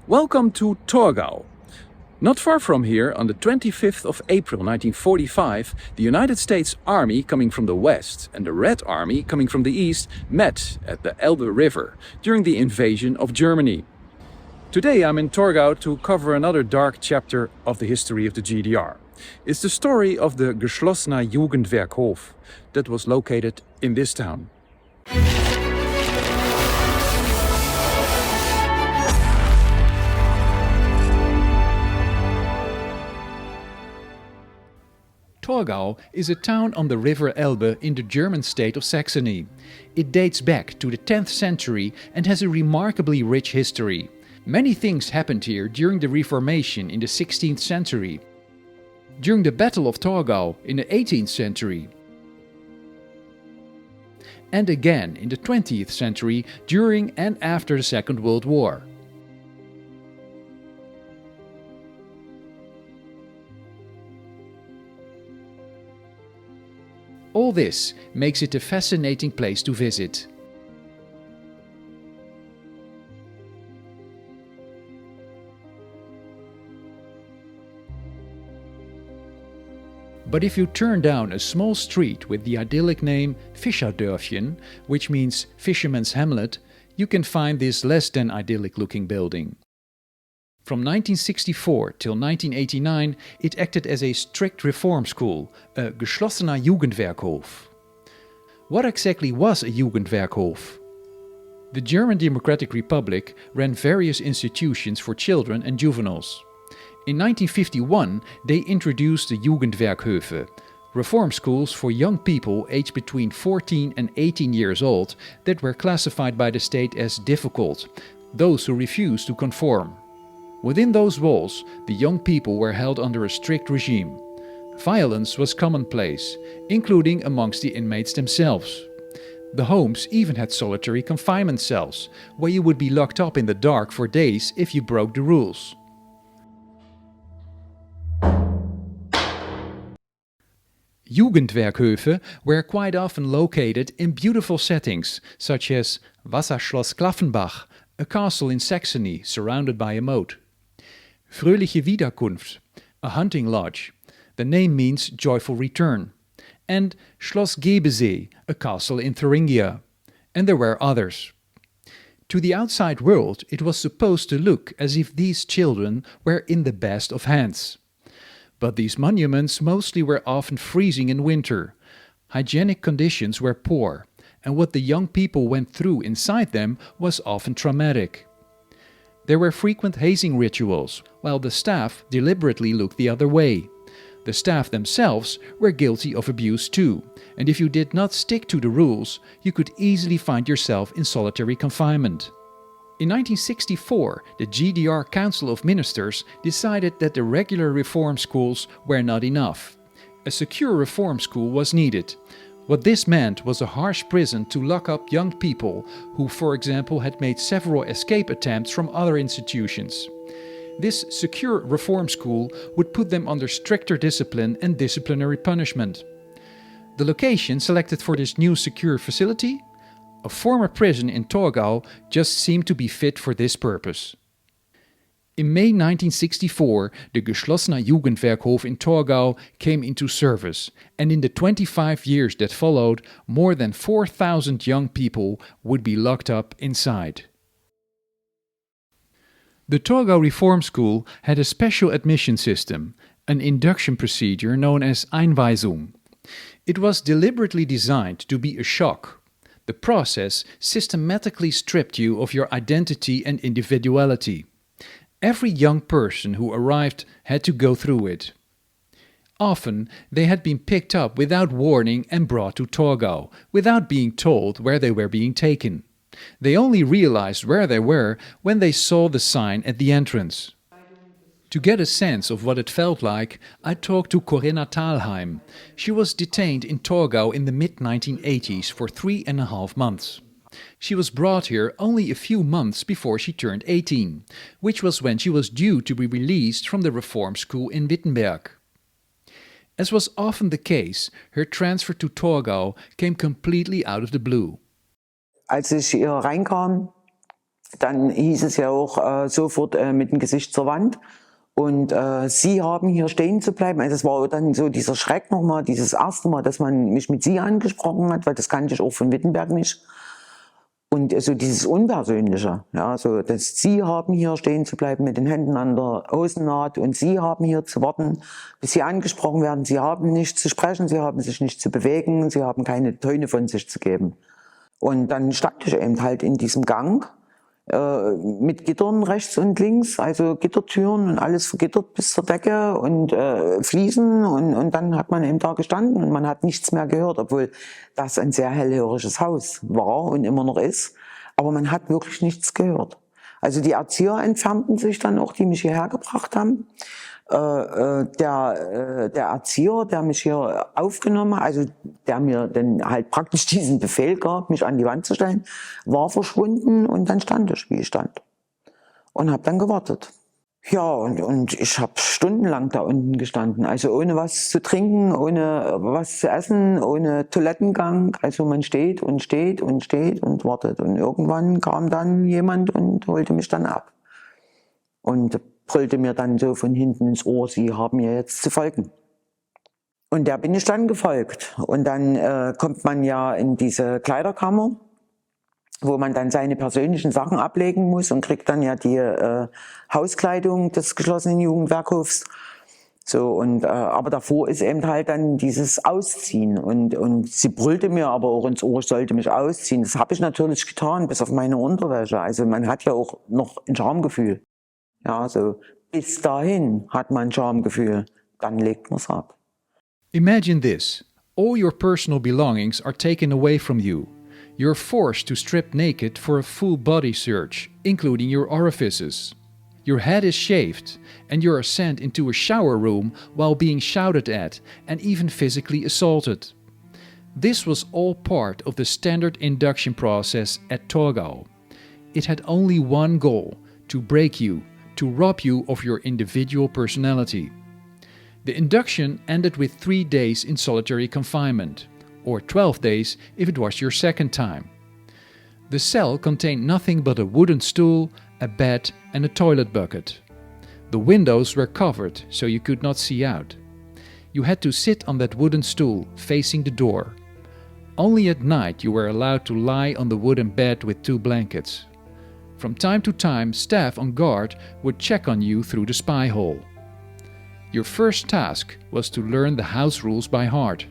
Welcome to Torgau. Not far from here, on the 25th of April 1945, the United States Army coming from the west and the Red Army coming from the east met at the Elbe River during the invasion of Germany. Today I'm in Torgau to cover another dark chapter of the history of the GDR. It's the story of the Geschlossener Jugendwerkhof that was located in this town. Torgau is a town on the river Elbe in the German state of Saxony. It dates back to the 10th century and has a remarkably rich history. Many things happened here during the Reformation in the 16th century, during the Battle of Torgau in the 18th century, and again in the 20th century during and after the Second World War. All this makes it a fascinating place to visit. But if you turn down a small street with the idyllic name Fischerdörfchen, which means Fisherman's Hamlet, you can find this less than idyllic looking building. From 1964 till 1989, it acted as a strict reform school, a Geschlossener Jugendwerkhof. What exactly was a Jugendwerkhof? The German Democratic Republic ran various institutions for children and juveniles. In 1951, they introduced the Jugendwerkhöfe, reform schools for young people aged between 14 and 18 years old that were classified by the state as difficult, those who refused to conform. Within those walls, the young people were held under a strict regime. Violence was commonplace, including amongst the inmates themselves. The homes even had solitary confinement cells, where you would be locked up in the dark for days if you broke the rules. Jugendwerkhöfe were quite often located in beautiful settings, such as Wasserschloss Klaffenbach, a castle in Saxony surrounded by a moat. Fröhliche Wiederkunft, a hunting lodge. The name means joyful return. And Schloss Gebesee, a castle in Thuringia. And there were others. To the outside world, it was supposed to look as if these children were in the best of hands. But these monuments mostly were often freezing in winter. Hygienic conditions were poor, and what the young people went through inside them was often traumatic. There were frequent hazing rituals, while the staff deliberately looked the other way. The staff themselves were guilty of abuse too, and if you did not stick to the rules, you could easily find yourself in solitary confinement. In 1964, the GDR Council of Ministers decided that the regular reform schools were not enough. A secure reform school was needed. What this meant was a harsh prison to lock up young people who, for example, had made several escape attempts from other institutions. This secure reform school would put them under stricter discipline and disciplinary punishment. The location selected for this new secure facility? A former prison in Torgau just seemed to be fit for this purpose. In May 1964, the Geschlossener Jugendwerkhof in Torgau came into service, and in the 25 years that followed, more than 4,000 young people would be locked up inside. The Torgau Reform School had a special admission system, an induction procedure known as Einweisung. It was deliberately designed to be a shock. The process systematically stripped you of your identity and individuality. Every young person who arrived had to go through it. Often they had been picked up without warning and brought to Torgau, without being told where they were being taken. They only realized where they were when they saw the sign at the entrance. To get a sense of what it felt like, I talked to Corrina Thalheim. She was detained in Torgau in the mid-1980s for 3.5 months. She was brought here only a few months before she turned 18, which was when she was due to be released from the reform school in Wittenberg. As was often the case, her transfer to Torgau came completely out of the blue. Als ich hier reinkam, Dann hieß es ja auch sofort mit dem Gesicht zur Wand. Und Sie haben hier stehen zu bleiben. Also es war dann so dieser Schreck nochmal, dieses erste Mal, dass man mich mit Sie angesprochen hat, weil das kannte ich auch von Wittenberg nicht. Und so dieses Unpersönliche, ja, so, dass Sie haben hier stehen zu bleiben mit den Händen an der Hosennaht und Sie haben hier zu warten, bis Sie angesprochen werden. Sie haben nicht zu sprechen, Sie haben sich nicht zu bewegen, Sie haben keine Töne von sich zu geben. Und dann stand ich eben halt in diesem Gang mit Gittern rechts und links, also Gittertüren und alles vergittert bis zur Decke und Fliesen und dann hat man eben da gestanden und man hat nichts mehr gehört, obwohl das ein sehr hellhöriges Haus war und immer noch ist, aber man hat wirklich nichts gehört. Also die Erzieher entfernten sich dann auch, die mich hierher gebracht haben. Der Erzieher, der mich hier aufgenommen hat, also der mir dann halt praktisch diesen Befehl gab, mich an die Wand zu stellen, war verschwunden und dann stand ich, wie ich stand. Und habe dann gewartet. Ja, und ich habe stundenlang da unten gestanden, also ohne was zu trinken, ohne was zu essen, ohne Toilettengang. Also man steht und steht und steht und wartet. Und irgendwann kam dann jemand und holte mich dann ab. Und brüllte mir dann so von hinten ins Ohr, Sie haben mir jetzt zu folgen. Und der bin ich dann gefolgt. Und dann kommt man ja in diese Kleiderkammer, wo man dann seine persönlichen Sachen ablegen muss und kriegt dann ja die Hauskleidung des geschlossenen Jugendwerkhofs. So, und aber davor ist eben halt dann dieses Ausziehen. Und sie brüllte mir aber auch ins Ohr, ich sollte mich ausziehen. Das habe ich natürlich getan, bis auf meine Unterwäsche. Also man hat ja auch noch ein Schamgefühl. Ja, so bis dahin hat man ein Schamgefühl, dann legt man es ab. Imagine this. All your personal belongings are taken away from you. You're forced to strip naked for a full body search, including your orifices. Your head is shaved, and you are sent into a shower room while being shouted at and even physically assaulted. This was all part of the standard induction process at Torgau. It had only one goal: to break you, to rob you of your individual personality. The induction ended with 3 days in solitary confinement, or 12 days if it was your second time. The cell contained nothing but a wooden stool, a bed and a toilet bucket. The windows were covered so you could not see out. You had to sit on that wooden stool facing the door. Only at night you were allowed to lie on the wooden bed with 2 blankets. From time to time, staff on guard would check on you through the spy hole. Your first task was to learn the house rules by heart.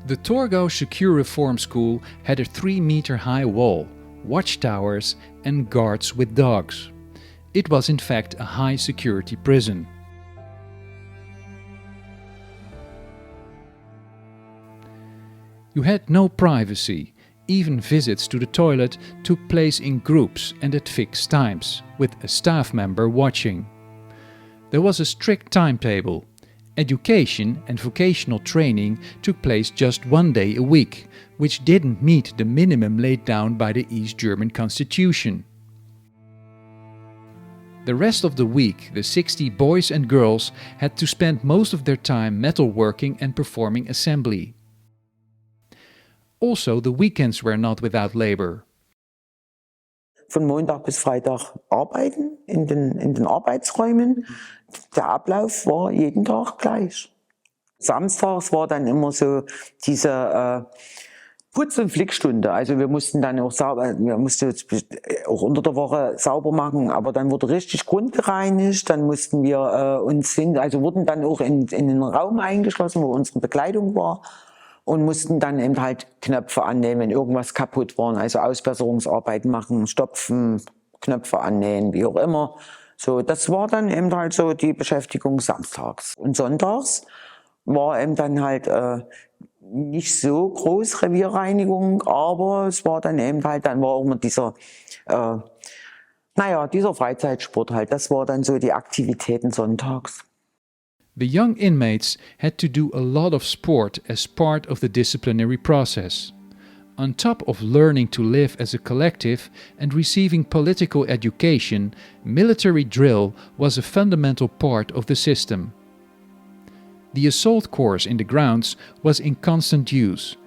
The Torgau Secure Reform School had a 3-meter-high wall, watchtowers and guards with dogs. It was in fact a high-security prison. You had no privacy. Even visits to the toilet took place in groups and at fixed times, with a staff member watching. There was a strict timetable. Education and vocational training took place just 1 day a week, which didn't meet the minimum laid down by the East German Constitution. The rest of the week, the 60 boys and girls had to spend most of their time metalworking and performing assembly. Also, the weekends were not without labor. Von Montag bis Freitag arbeiten in den Arbeitsräumen. Der Ablauf war jeden Tag gleich. Samstags war dann immer so diese Putz- und Flickstunde. Also wir mussten dann auch auch unter der Woche sauber machen, aber dann wurde richtig grundgereinigt. Dann mussten wir wurden dann auch in den Raum eingeschlossen, wo unsere Bekleidung war. Und mussten dann eben halt Knöpfe annehmen, wenn irgendwas kaputt war. Also Ausbesserungsarbeiten machen, stopfen, Knöpfe annähen, wie auch immer. So, das war dann eben halt so die Beschäftigung samstags. Und sonntags war eben dann halt nicht so groß Revierreinigung, aber es war dann eben halt, dann war auch immer dieser Freizeitsport halt. Das war dann so die Aktivitäten sonntags. The young inmates had to do a lot of sport as part of the disciplinary process. On top of learning to live as a collective and receiving political education, military drill was a fundamental part of the system. The assault course in the grounds was in constant use.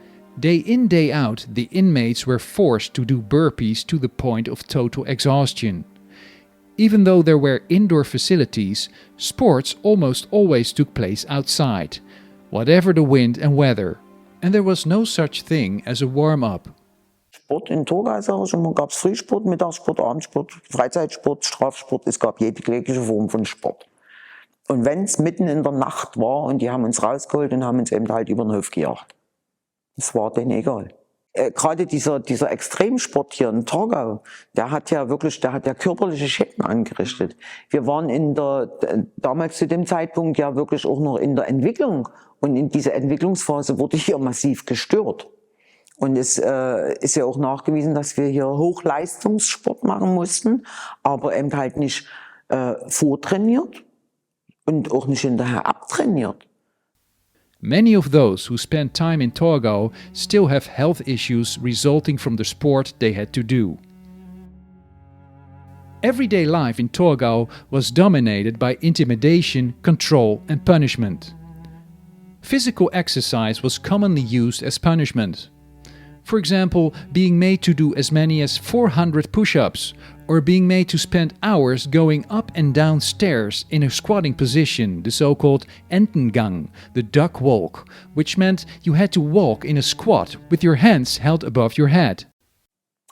Day in, day out, the inmates were forced to do burpees to the point of total exhaustion. Even though there were indoor facilities, sports almost always took place outside, whatever the wind and weather, and there was no such thing as a warm-up. Sport in Torgau, sage ich immer, gab es Frühsport, Mittagssport, Abendsport, Freizeitsport, Strafsport, es gab jede jegliche Form von Sport. Und wenn es mitten in der Nacht war und die haben uns rausgeholt und haben uns eben halt über den Hof gejagt. Das war denen egal. Gerade dieser Extremsport hier in Torgau, der hat ja körperliche Schäden angerichtet. Wir waren damals zu dem Zeitpunkt ja wirklich auch noch in der Entwicklung. Und in dieser Entwicklungsphase wurde hier massiv gestört. Und es ist ja auch nachgewiesen, dass wir hier Hochleistungssport machen mussten, aber eben halt nicht vortrainiert und auch nicht hinterher abtrainiert. Many of those who spent time in Torgau still have health issues resulting from the sport they had to do. Everyday life in Torgau was dominated by intimidation, control and punishment. Physical exercise was commonly used as punishment. For example, being made to do as many as 400 push-ups, or being made to spend hours going up and down stairs in a squatting position, the so-called Entengang, the duck walk, which meant you had to walk in a squat with your hands held above your head.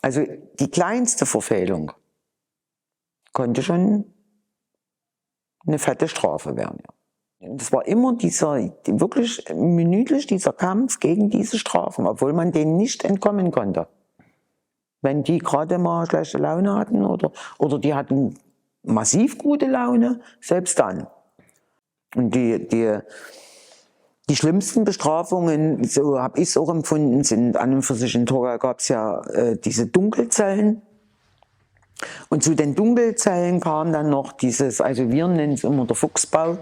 Also die kleinste Verfehlung konnte schon eine fette Strafe werden. Und es war immer wirklich minütlich dieser Kampf gegen diese Strafen, obwohl man denen nicht entkommen konnte. Wenn die gerade mal schlechte Laune hatten oder die hatten massiv gute Laune, selbst dann. Und die schlimmsten Bestrafungen, so habe ich es auch empfunden, sind an und für sich in Torgau gab es ja diese Dunkelzellen. Und zu den Dunkelzellen kam dann noch also wir nennen es immer der Fuchsbau.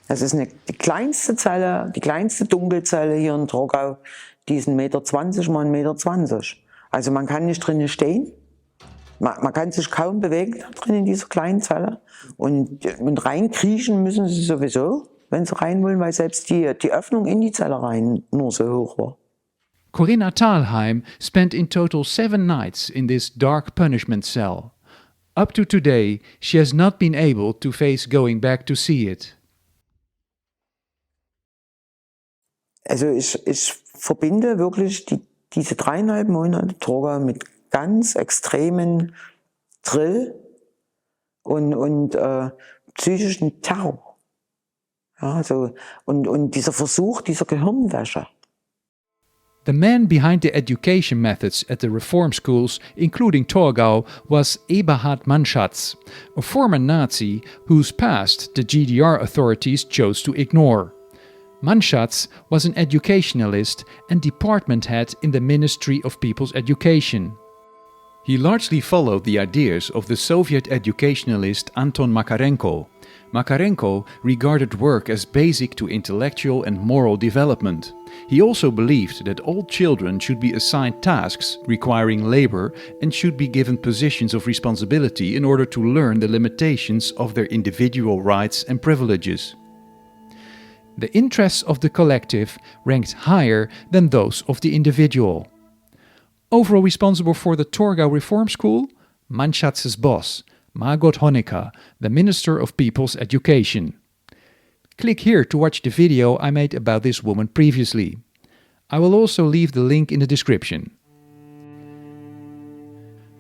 Das ist die kleinste Zelle, die kleinste Dunkelzelle hier in Torgau, die ist 1,20 Meter mal 1,20 Meter. Also man kann nicht drinnen stehen, man kann sich kaum bewegen da drin in dieser kleinen Zelle. Und reinkriechen müssen sie sowieso, wenn sie rein wollen, weil selbst die Öffnung in die Zelle rein nur so hoch war. Corrina Thalheim spent in total 7 nights in this dark punishment cell. Up to today, she has not been able to face going back to see it. Also ich verbinde wirklich diese 3,5 Monate Torgau mit ganz extremen Drill und psychischen Terror. Ja, also, und dieser Versuch dieser Gehirnwäsche. The man behind the education methods at the reform schools, including Torgau, was Eberhard Manschatz, a former Nazi whose past the GDR authorities chose to ignore. Manschatz was an educationalist and department head in the Ministry of People's Education. He largely followed the ideas of the Soviet educationalist Anton Makarenko. Makarenko regarded work as basic to intellectual and moral development. He also believed that all children should be assigned tasks requiring labor and should be given positions of responsibility in order to learn the limitations of their individual rights and privileges. The interests of the collective ranked higher than those of the individual. Overall responsible for the Torgau Reform School, Manschatz's boss, Margot Honecker, the Minister of People's Education. Click here to watch the video I made about this woman previously. I will also leave the link in the description.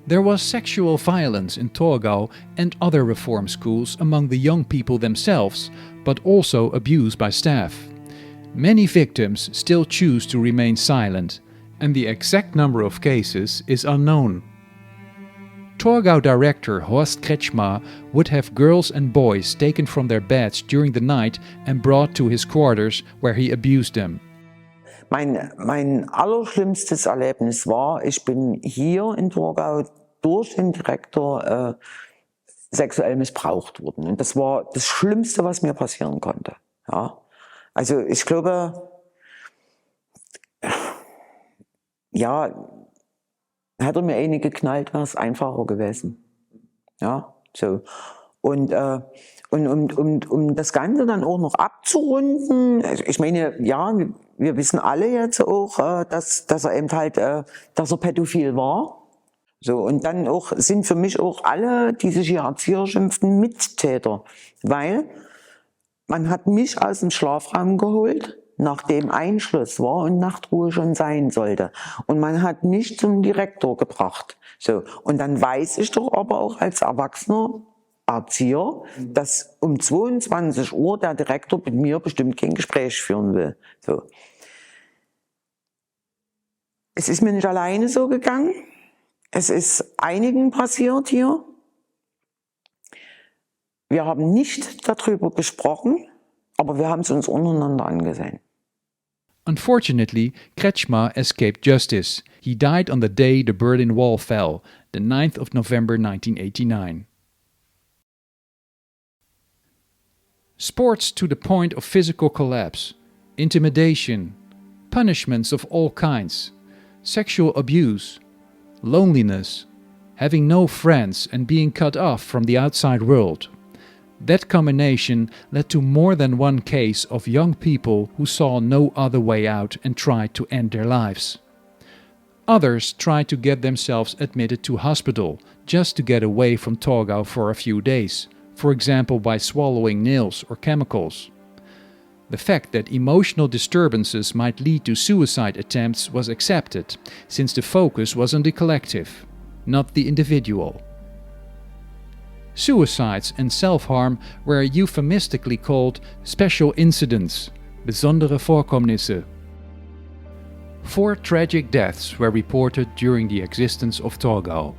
There was sexual violence in Torgau and other reform schools among the young people themselves, but also abuse by staff. Many victims still choose to remain silent, and the exact number of cases is unknown. Torgau director Horst Kretschmer would have girls and boys taken from their beds during the night and brought to his quarters where he abused them. Mein allerschlimmstes Erlebnis war, ich bin hier in Torgau durch den Direktor sexuell missbraucht worden. Und das war das Schlimmste, was mir passieren konnte. Ja? Also ich glaube, ja, hätte mir eine geknallt, wäre es einfacher gewesen. Ja, so. Und um das Ganze dann auch noch abzurunden, also ich meine, ja, wir wissen alle jetzt auch, dass er eben halt, dass er pädophil war. So, und dann auch sind für mich auch alle, die sich hier Erzieher schimpften, Mittäter. Weil man hat mich aus dem Schlafraum geholt, nachdem Einschluss war und Nachtruhe schon sein sollte. Und man hat mich zum Direktor gebracht. So, und dann weiß ich doch aber auch als erwachsener Erzieher, dass um 22 Uhr der Direktor mit mir bestimmt kein Gespräch führen will. So. Es ist mir nicht alleine so gegangen. Es ist einigen passiert hier. Wir haben nicht darüber gesprochen, aber wir haben es uns untereinander angesehen. Unfortunately, Kretschmer escaped justice. He died on the day the Berlin Wall fell, the 9th of November 1989. Sports to the point of physical collapse, intimidation, punishments of all kinds, sexual abuse, loneliness, having no friends and being cut off from the outside world. That combination led to more than one case of young people who saw no other way out and tried to end their lives. Others tried to get themselves admitted to hospital just to get away from Torgau for a few days, for example by swallowing nails or chemicals. The fact that emotional disturbances might lead to suicide attempts was accepted, since the focus was on the collective, not the individual. Suicides and self-harm were euphemistically called special incidents, besondere Vorkommnisse. 4 tragic deaths were reported during the existence of Torgau.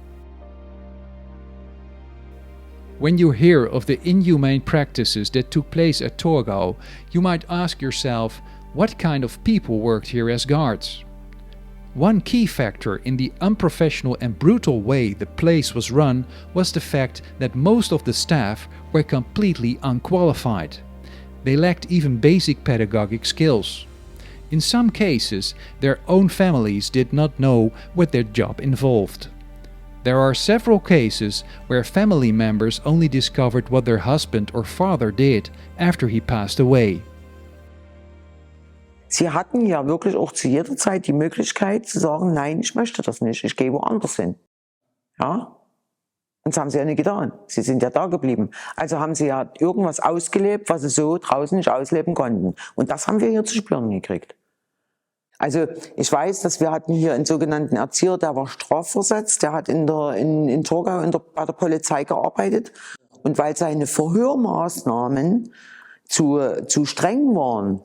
When you hear of the inhumane practices that took place at Torgau, you might ask yourself, what kind of people worked here as guards? One key factor in the unprofessional and brutal way the place was run was the fact that most of the staff were completely unqualified. They lacked even basic pedagogic skills. In some cases, their own families did not know what their job involved. There are several cases where family members only discovered what their husband or father did after he passed away. Sie hatten ja wirklich auch zu jeder Zeit die Möglichkeit zu sagen, nein, ich möchte das nicht, ich gehe woanders hin. Ja? Und das haben sie ja nicht getan. Sie sind ja da geblieben. Also haben sie ja irgendwas ausgelebt, was sie so draußen nicht ausleben konnten. Und das haben wir hier zu spüren gekriegt. Also ich weiß, dass wir hatten hier einen sogenannten Erzieher, der war strafversetzt, der hat in Torgau bei der Polizei gearbeitet. Und weil seine Verhörmaßnahmen zu streng waren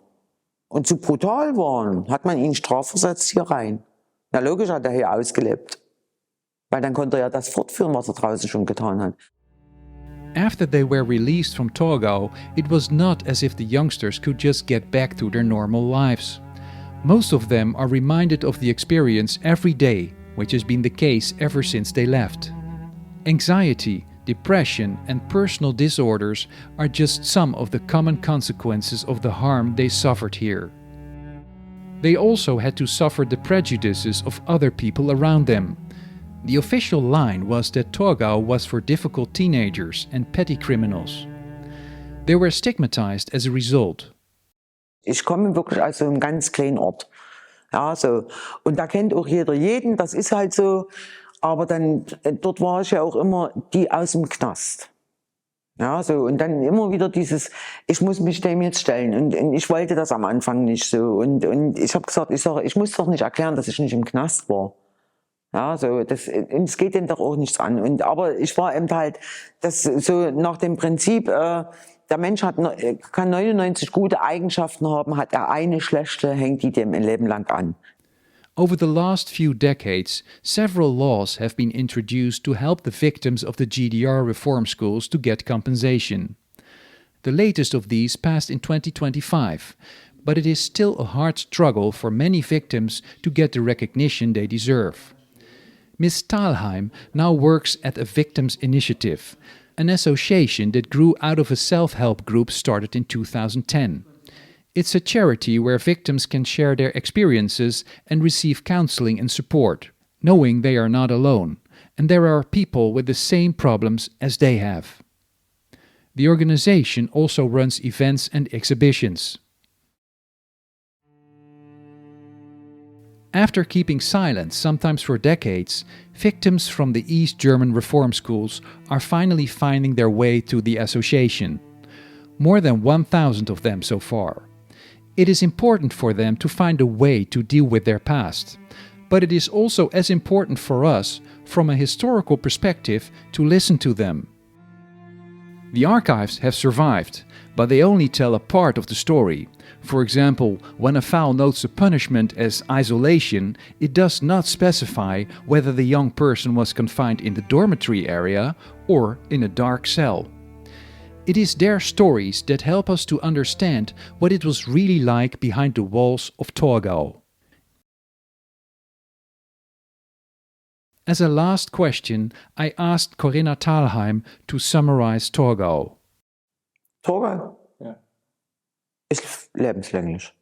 und zu brutal waren, hat man ihn strafversetzt hier rein. Na logisch hat er hier ausgelebt. Weil dann konnte er ja das fortführen, was er draußen schon getan hat. After they were released from Torgau, it was not as if the youngsters could just get back to their normal lives. Most of them are reminded of the experience every day, which has been the case ever since they left. Anxiety, depression, and personal disorders are just some of the common consequences of the harm they suffered here. They also had to suffer the prejudices of other people around them. The official line was that Torgau was for difficult teenagers and petty criminals. They were stigmatized as a result. Ich komme wirklich aus so einem ganz kleinen Ort. Ja, so. Und da kennt auch jeder jeden, das ist halt so. Aber dann, dort war ich ja auch immer die aus dem Knast. Ja, so. Und dann immer wieder dieses, ich muss mich dem jetzt stellen. Und ich wollte das am Anfang nicht so. Und ich habe gesagt, ich muss doch nicht erklären, dass ich nicht im Knast war. Ja, so, es geht denen doch auch nichts an. Aber ich war eben halt, das so nach dem Prinzip, der Mensch kann 99 gute Eigenschaften haben, hat er eine schlechte, hängt die dem ein Leben lang an. Over the last few decades, several laws have been introduced to help the victims of the GDR reform schools to get compensation. The latest of these passed in 2025, but it is still a hard struggle for many victims to get the recognition they deserve. Ms. Thalheim now works at a Victims Initiative, an association that grew out of a self-help group started in 2010. It's a charity where victims can share their experiences and receive counseling and support, knowing they are not alone, and there are people with the same problems as they have. The organization also runs events and exhibitions. After keeping silent, sometimes for decades, victims from the East German reform schools are finally finding their way to the association. More than 1,000 of them so far. It is important for them to find a way to deal with their past. But it is also as important for us, from a historical perspective, to listen to them. The archives have survived, but they only tell a part of the story. For example, when a file notes a punishment as isolation, it does not specify whether the young person was confined in the dormitory area or in a dark cell. It is their stories that help us to understand what it was really like behind the walls of Torgau. As a last question, I asked Corrina Thalheim to summarize Torgau. Torgau? Ja. Ist lebenslänglich.